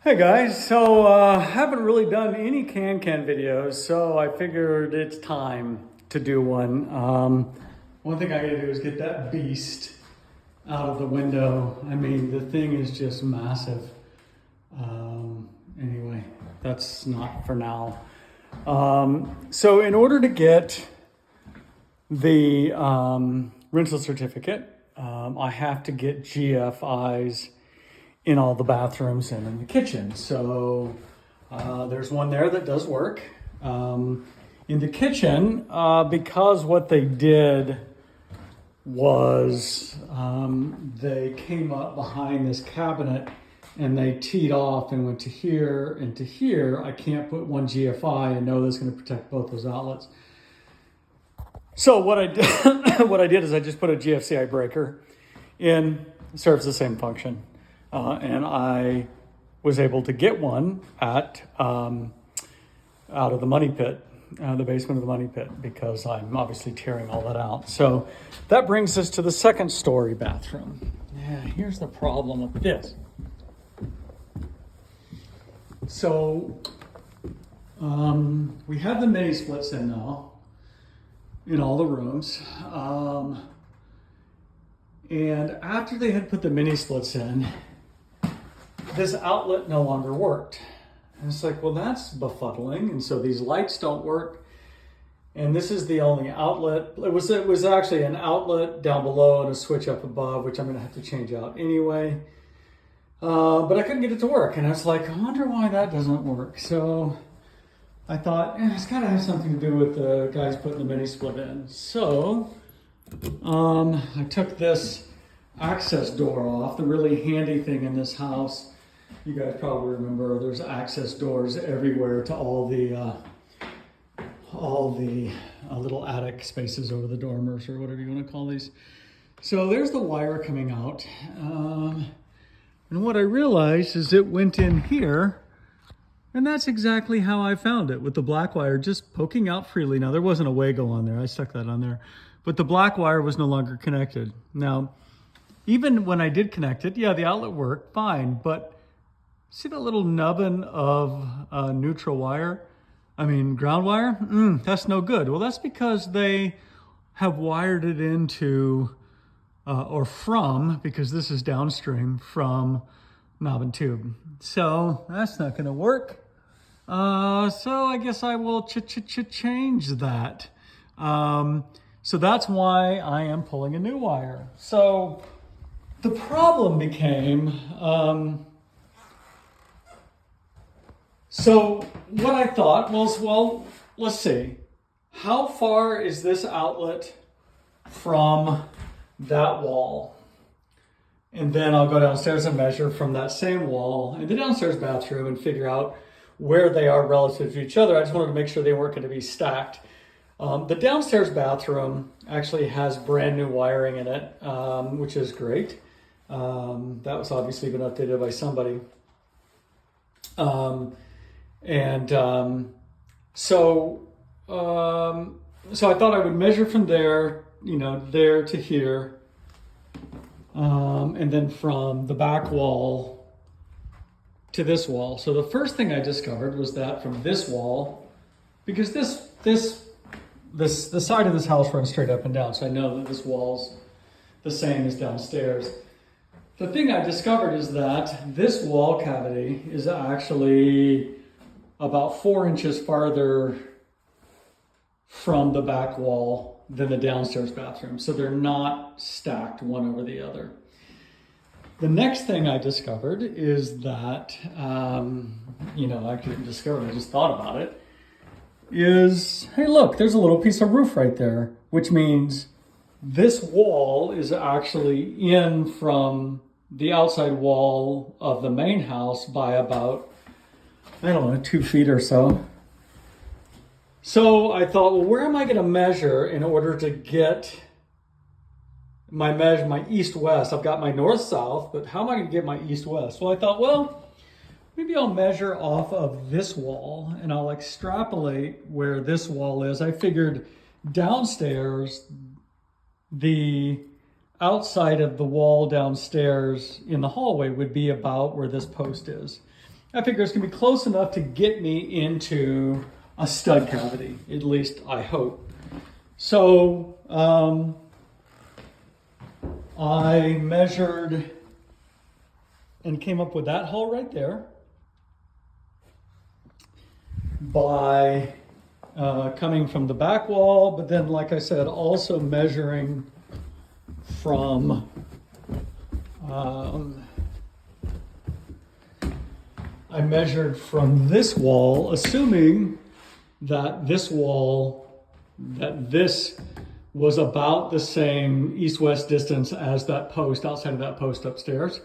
Hey guys, so haven't really done any can videos, so I figured it's time to do one. One thing I gotta do is get that beast out of the window. I mean, the thing is just massive. Anyway, that's not for now. So in order to get the rental certificate, I have to get GFIs in all the bathrooms and in the kitchen. So there's one there that does work. In the kitchen, because what they did was they came up behind this cabinet and they teed off and went to here and to here. I can't put one GFI and know that's going to protect both those outlets. So what I did, what I did is I just put a GFCI breaker in. It serves the same function. And I was able to get one at out of the money pit, the basement of the money pit, because I'm obviously tearing all that out. So that brings us to the second story bathroom. Yeah, here's the problem with this. So we have the mini splits in now in all the rooms. And after they had put the mini splits in, this outlet no longer worked. And it's like, well, that's befuddling. And so these lights don't work. And this is the only outlet. It was actually an outlet down below and a switch up above, which I'm going to have to change out anyway. But I couldn't get it to work. And I was like, I wonder why that doesn't work. So I thought, it's got to have something to do with the guys putting the mini split in. So I took this access door off, the really handy thing in this house. You guys probably remember there's access doors everywhere to all the little attic spaces over the dormers or whatever you want to call these. So there's the wire coming out. And what I realized is it went in here, and that's exactly how I found it, with the black wire just poking out freely. Now there wasn't a Wago on there, I stuck that on there, but the black wire was no longer connected. Now, even when I did connect it, yeah, the outlet worked fine, but see that little nubbin of neutral wire? I mean, ground wire? That's no good. Well, that's because they have wired it into, or from, because this is downstream, from knob and tube. So that's not gonna work. So I guess I will change that. So that's why I am pulling a new wire. So the problem became, so what I thought was, well, let's see. How far is this outlet from that wall? And then I'll go downstairs and measure from that same wall in the downstairs bathroom and figure out where they are relative to each other. I just wanted to make sure they weren't going to be stacked. The downstairs bathroom actually has brand new wiring in it, which is great. That was obviously been updated by somebody. So I thought I would measure from there, there to here, and then from the back wall to this wall. So the first thing I discovered was that from this wall, because the side of this house runs straight up and down, so I know that this wall's the same as downstairs. The thing I discovered is that this wall cavity is actually about 4 inches farther from the back wall than the downstairs bathroom. So they're not stacked one over the other. The next thing I discovered is that, I didn't discover it, I just thought about it, is, hey look, there's a little piece of roof right there, which means this wall is actually in from the outside wall of the main house by about, 2 feet or so. So I thought, well, where am I going to measure in order to get my east-west? I've got my north-south, but how am I going to get my east-west? Well, I thought, well, maybe I'll measure off of this wall and I'll extrapolate where this wall is. I figured downstairs, the outside of the wall downstairs in the hallway would be about where this post is. I figure it's gonna be close enough to get me into a stud cavity, at least I hope. So I measured and came up with that hole right there by coming from the back wall, but then, like I said, also measuring from I measured from this wall, assuming that this was about the same east-west distance as that post, outside of that post upstairs.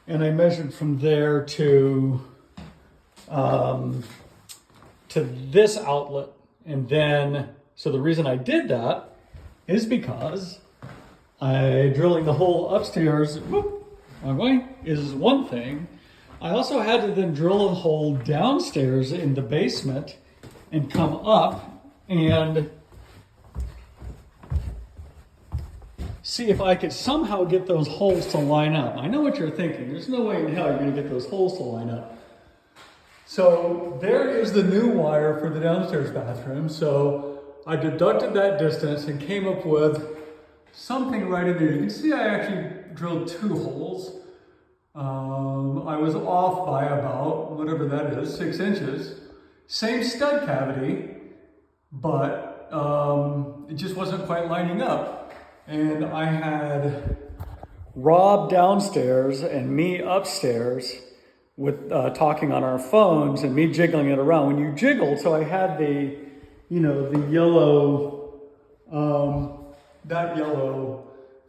And I measured from there to this outlet. And then, so the reason I did that is because drilling the hole upstairs, wrong way, is one thing. I also had to then drill a hole downstairs in the basement and come up and see if I could somehow get those holes to line up. I know what you're thinking. There's no way in hell you're going to get those holes to line up. So there is the new wire for the downstairs bathroom. So I deducted that distance and came up with something right in there. You can see I actually drilled 2 holes. I was off by about, whatever that is, 6 inches. Same stud cavity, but it just wasn't quite lining up. And I had Rob downstairs and me upstairs with talking on our phones and me jiggling it around. When you jiggled, so I had the, the yellow, that yellow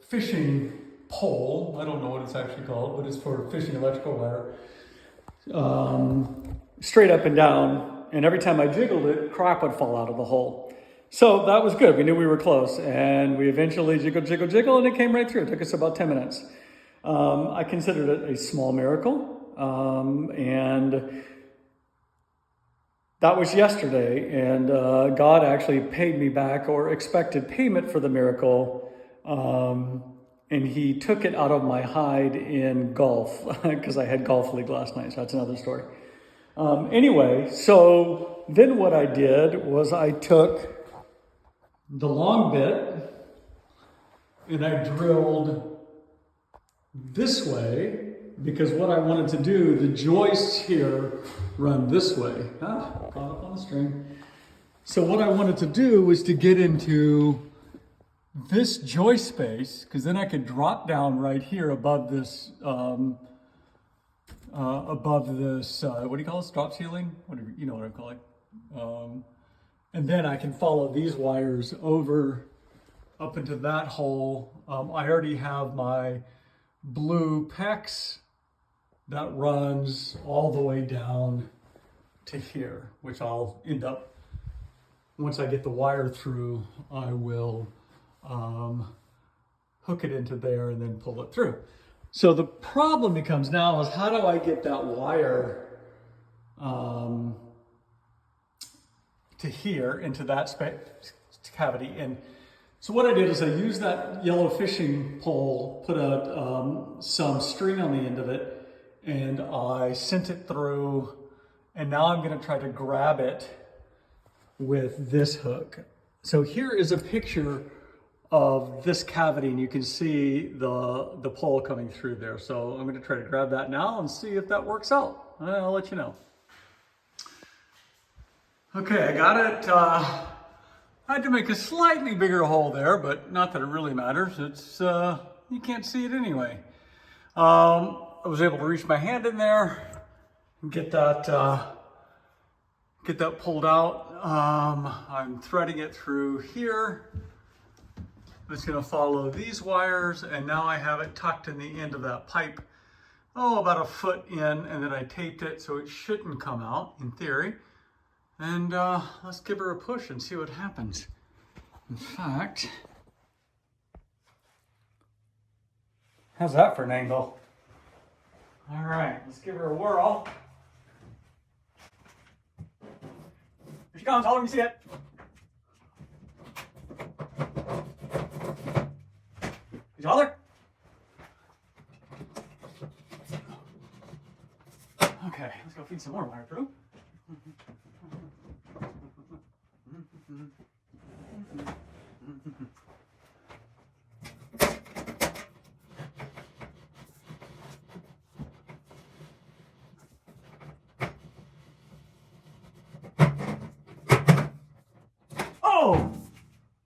fishing pole. I don't know what it's actually called, but it's for fishing electrical wire. Straight up and down. And every time I jiggled it, crap would fall out of the hole. So that was good. We knew we were close. And we eventually jiggled, and it came right through. It took us about 10 minutes. I considered it a small miracle. And that was yesterday. And God actually paid me back, or expected payment for the miracle. And he took it out of my hide in golf, because I had golf league last night. So that's another story. Anyway, so then what I did was I took the long bit and I drilled this way, because what I wanted to do, the joists here run this way. Caught up on the string. So what I wanted to do was to get into this joist space, because then I could drop down right here above this, what do you call this, drop ceiling? Whatever, you know what I call it. And then I can follow these wires over up into that hole. I already have my blue PEX that runs all the way down to here, which I'll end up, once I get the wire through, I will hook it into there and then pull it through. So the problem becomes now is, how do I get that wire to here, into that cavity? And so what I did is I used that yellow fishing pole, put some string on the end of it, and I sent it through, and now I'm going to try to grab it with this hook. So here is a picture of this cavity, and you can see the pole coming through there. So I'm going to try to grab that now and see if that works out. I'll let you know. Okay, I got it. I had to make a slightly bigger hole there, but not that it really matters. It's you can't see it anyway. I was able to reach my hand in there and get that pulled out. I'm threading it through here. It's going to follow these wires, and now I have it tucked in the end of that pipe, about a foot in, and then I taped it so it shouldn't come out, in theory. And let's give her a push and see what happens. In fact, how's that for an angle? All right, let's give her a whirl. Here she comes, I'll let me see it. Did you holler? Okay. Okay, let's go feed some more wire through. Oh!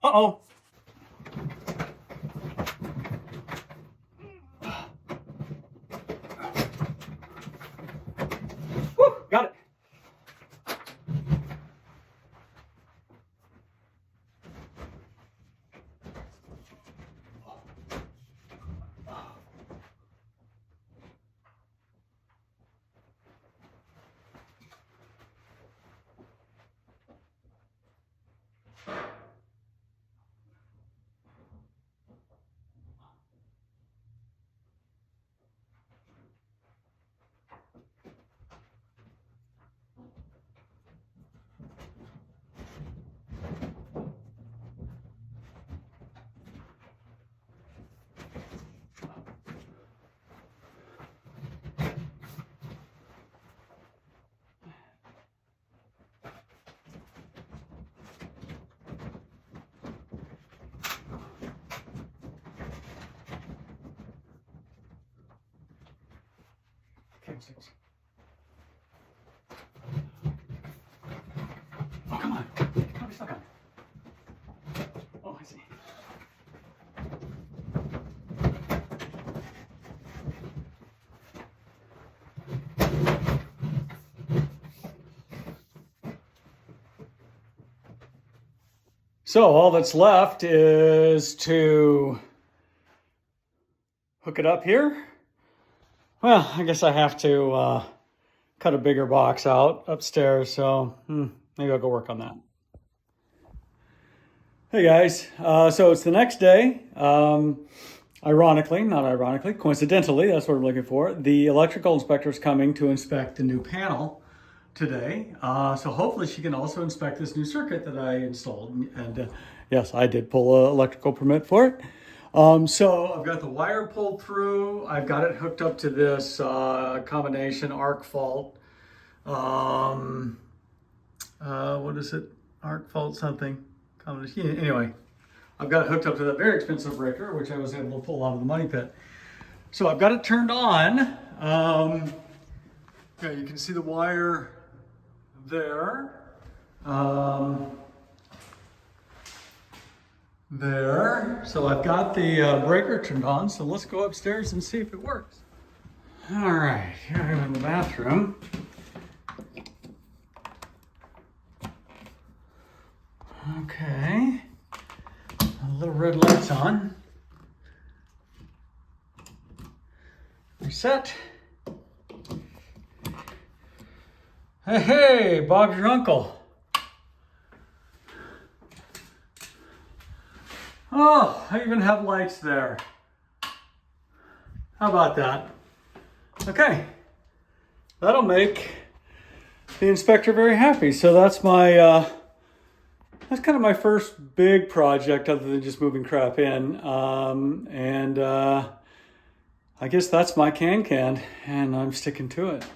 Uh-oh! Whew, got it. Oh, come on. Don't be stuck on it. Oh, I see. So all that's left is to hook it up here. Well, I guess I have to cut a bigger box out upstairs, so maybe I'll go work on that. Hey guys, so it's the next day. Ironically, not ironically, coincidentally, that's what we're looking for. The electrical inspector is coming to inspect the new panel today. So hopefully she can also inspect this new circuit that I installed. And yes, I did pull an electrical permit for it. So I've got the wire pulled through. I've got it hooked up to this combination arc fault. What is it? Arc fault something. Combination. Anyway, I've got it hooked up to that very expensive breaker, which I was able to pull out of the money pit. So I've got it turned on. Yeah, you can see the wire there. There. So I've got the breaker turned on, so let's go upstairs and see if it works. All right, here I am in the bathroom. Okay, a little red light's on. Reset. Hey, Bob's your uncle. Oh, I even have lights there. How about that? Okay, that'll make the inspector very happy. So that's my, that's kind of my first big project other than just moving crap in. I guess that's my can, and I'm sticking to it.